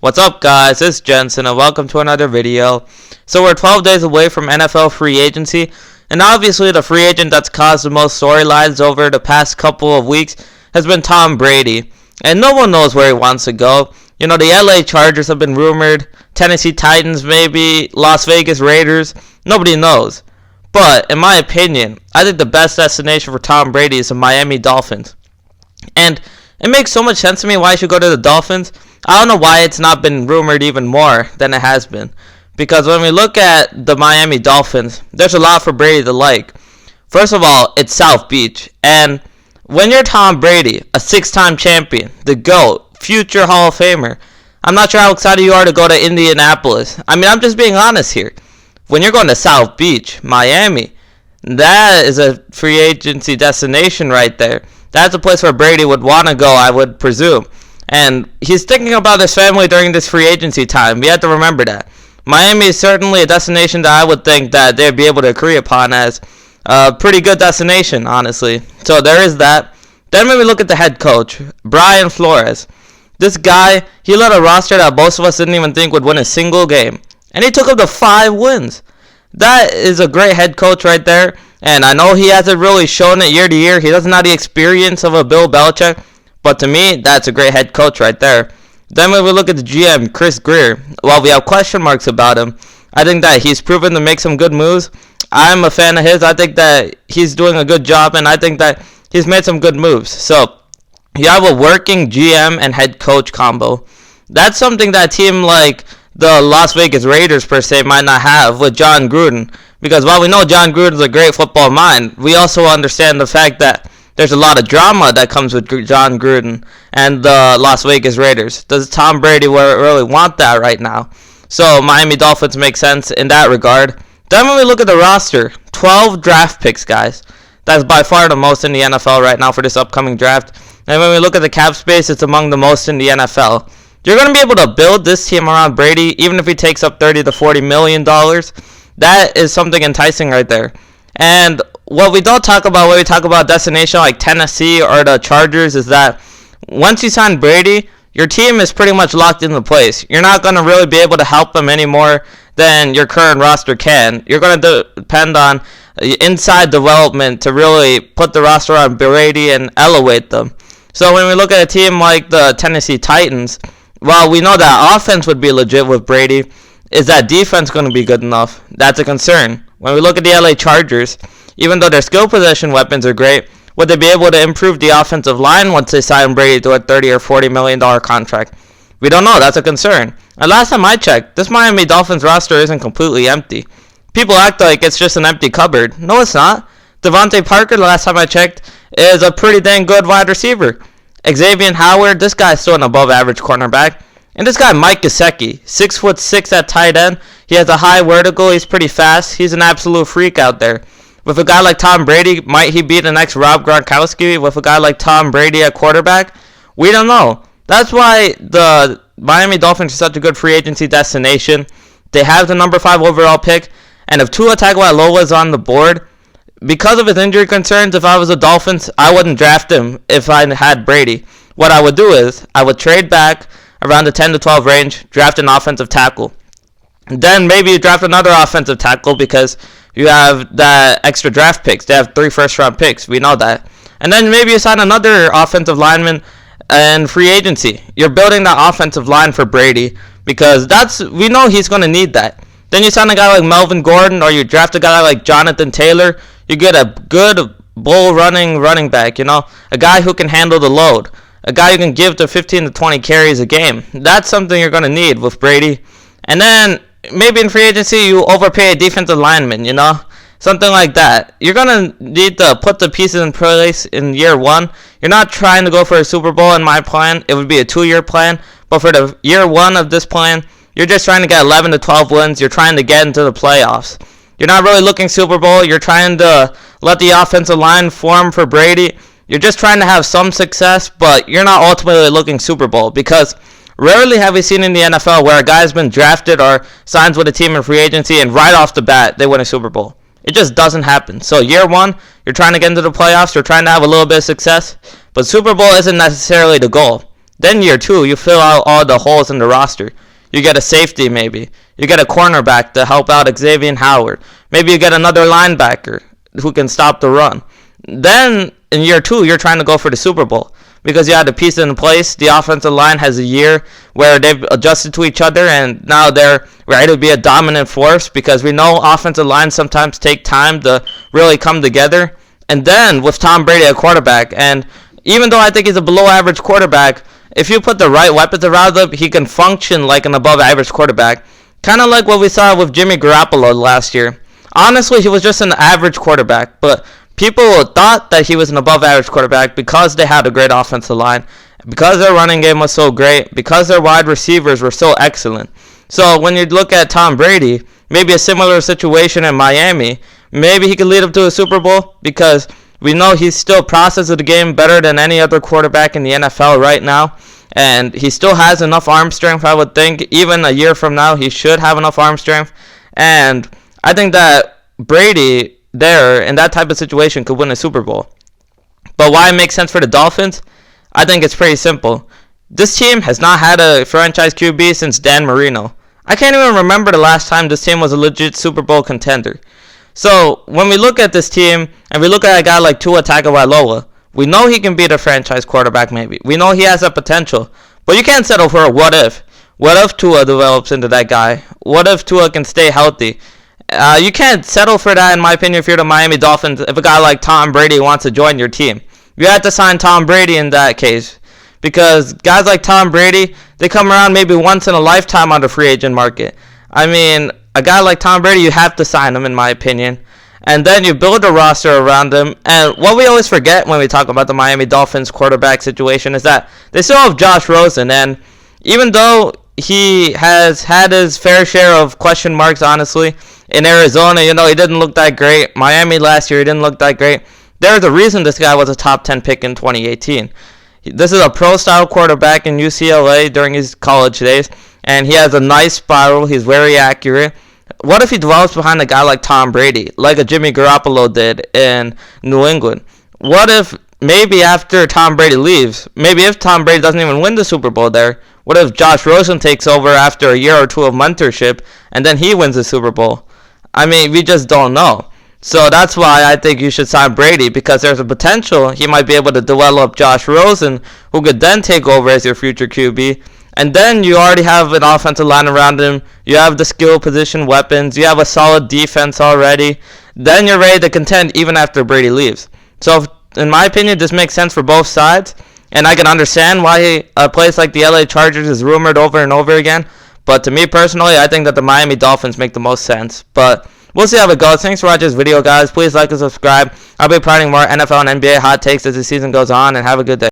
What's up, guys? It's Jensen and welcome to another video. So we're 12 days away from NFL free agency, and obviously the free agent that's caused the most storylines over the past couple of weeks has been Tom Brady. And no one knows where he wants to go. You know, the LA Chargers have been rumored, Tennessee Titans maybe, Las Vegas Raiders, nobody knows. But in my opinion, I think the best destination for Tom Brady is the Miami Dolphins. And it makes so much sense to me why he should go to the Dolphins. I don't know why it's not been rumored even more than it has been. Because when we look at the Miami Dolphins, there's a lot for Brady to like. First of all, it's South Beach. And when you're Tom Brady, a 6-time champion, the GOAT, future Hall of Famer, I'm not sure how excited you are to go to Indianapolis. I mean, I'm just being honest here. When you're going to South Beach, Miami, that is a free agency destination right there. That's a place where Brady would want to go, I would presume. And he's thinking about his family during this free agency time. We have to remember that. Miami is certainly a destination that I would think that they'd be able to agree upon as a pretty good destination, honestly. So there is that. Then when we look at the head coach, Brian Flores. This guy, he led a roster that most of us didn't even think would win a single game. And he took up to 5 wins. That is a great head coach right there. And I know he hasn't really shown it year to year. He doesn't have the experience of a Bill Belichick. But to me, that's a great head coach right there. Then when we look at the GM, Chris Greer, while we have question marks about him, I think that he's proven to make some good moves. I'm a fan of his. I think that he's doing a good job, and I think that he's made some good moves. So you have a working GM and head coach combo. That's something that a team like the Las Vegas Raiders, per se, might not have with John Gruden. Because while we know John Gruden's a great football mind, we also understand the fact that there's a lot of drama that comes with John Gruden and the Las Vegas Raiders. Does Tom Brady really want that right now? So Miami Dolphins make sense in that regard. Then when we look at the roster, 12 draft picks, guys. That's by far the most in the NFL right now for this upcoming draft. And when we look at the cap space, it's among the most in the NFL. You're going to be able to build this team around Brady, even if he takes up $30 to $40 million. That is something enticing right there. And what we don't talk about when we talk about destination like Tennessee or the Chargers is that once you sign Brady, your team is pretty much locked into place. You're not going to really be able to help them any more than your current roster can. You're going to depend on inside development to really put the roster on Brady and elevate them. So when we look at a team like the Tennessee Titans, while we know that offense would be legit with Brady, is that defense going to be good enough? That's a concern. When we look at the LA Chargers, even though their skill possession weapons are great, would they be able to improve the offensive line once they sign Brady to a $30 or $40 million contract? We don't know. That's a concern. And last time I checked, this Miami Dolphins roster isn't completely empty. People act like it's just an empty cupboard. No, it's not. Devontae Parker, the last time I checked, is a pretty dang good wide receiver. Xavier Howard, this guy's still an above-average cornerback. And this guy, Mike Gesicki, 6'6" at tight end. He has a high vertical. He's pretty fast. He's an absolute freak out there. With a guy like Tom Brady, might he be the next Rob Gronkowski? With a guy like Tom Brady at quarterback? We don't know. That's why the Miami Dolphins are such a good free agency destination. They have the number 5 overall pick. And if Tua Tagovailoa is on the board, because of his injury concerns, if I was the Dolphins, I wouldn't draft him if I had Brady. What I would do is I would trade back around the 10 to 12 range, draft an offensive tackle. Then maybe you draft another offensive tackle because you have that extra draft picks. They have 3 first-round picks. We know that. And then maybe you sign another offensive lineman in free agency. You're building that offensive line for Brady because we know he's going to need that. Then you sign a guy like Melvin Gordon or you draft a guy like Jonathan Taylor. You get a good running back, a guy who can handle the load. A guy you can give to 15 to 20 carries a game. That's something you're going to need with Brady. And then maybe in free agency you overpay a defensive lineman, something like that. You're going to need to put the pieces in place in year 1. You're not trying to go for a Super Bowl in my plan. It would be a 2-year plan. But for the year 1 of this plan, you're just trying to get 11 to 12 wins. You're trying to get into the playoffs. You're not really looking Super Bowl. You're trying to let the offensive line form for Brady. You're just trying to have some success, but you're not ultimately looking Super Bowl because rarely have we seen in the NFL where a guy's been drafted or signs with a team in free agency and right off the bat they win a Super Bowl. It just doesn't happen. So year 1, you're trying to get into the playoffs, you're trying to have a little bit of success, but Super Bowl isn't necessarily the goal. Then year 2, you fill out all the holes in the roster. You get a safety maybe. You get a cornerback to help out Xavier Howard. Maybe you get another linebacker who can stop the run. Then in year 2, you're trying to go for the Super Bowl because you had the pieces in place. The offensive line has a year where they've adjusted to each other, and now they're ready to be a dominant force because we know offensive lines sometimes take time to really come together. And then with Tom Brady at quarterback, and even though I think he's a below average quarterback, if you put the right weapons around him, he can function like an above average quarterback. Kind of like what we saw with Jimmy Garoppolo last year. Honestly, he was just an average quarterback, but people thought that he was an above average quarterback because they had a great offensive line, because their running game was so great, because their wide receivers were so excellent. So when you look at Tom Brady, maybe a similar situation in Miami, maybe he could lead up to a Super Bowl because we know he still processes the game better than any other quarterback in the NFL right now. And he still has enough arm strength, I would think. Even a year from now, he should have enough arm strength. And I think that Brady there in that type of situation could win a Super Bowl. But why it makes sense for the Dolphins? I think it's pretty simple. This team has not had a franchise QB since Dan Marino. I can't even remember the last time this team was a legit Super Bowl contender. So when we look at this team and we look at a guy like Tua Tagovailoa, we know he can be the franchise quarterback maybe. We know he has that potential. But you can't settle for a what if. What if Tua develops into that guy? What if Tua can stay healthy? You can't settle for that, in my opinion, if you're the Miami Dolphins, if a guy like Tom Brady wants to join your team. You have to sign Tom Brady in that case. Because guys like Tom Brady, they come around maybe once in a lifetime on the free agent market. I mean, a guy like Tom Brady, you have to sign him, in my opinion. And then you build a roster around him. And what we always forget when we talk about the Miami Dolphins quarterback situation is that they still have Josh Rosen. And even though he has had his fair share of question marks, honestly, in Arizona, he didn't look that great. Miami last year, he didn't look that great. There's a reason this guy was a top 10 pick in 2018. This is a pro-style quarterback in UCLA during his college days. And he has a nice spiral. He's very accurate. What if he develops behind a guy like Tom Brady, like a Jimmy Garoppolo did in New England? What if maybe after Tom Brady leaves, maybe if Tom Brady doesn't even win the Super Bowl there, what if Josh Rosen takes over after a year or two of mentorship and then he wins the Super Bowl? I mean, we just don't know. So that's why I think you should sign Brady, because there's a potential he might be able to develop Josh Rosen, who could then take over as your future QB. And then you already have an offensive line around him. You have the skill position weapons. You have a solid defense already. Then you're ready to contend even after Brady leaves. So in my opinion, this makes sense for both sides. And I can understand why a place like the LA Chargers is rumored over and over again. But to me personally, I think that the Miami Dolphins make the most sense. But we'll see how it goes. Thanks for watching this video, guys. Please like and subscribe. I'll be providing more NFL and NBA hot takes as the season goes on. And have a good day.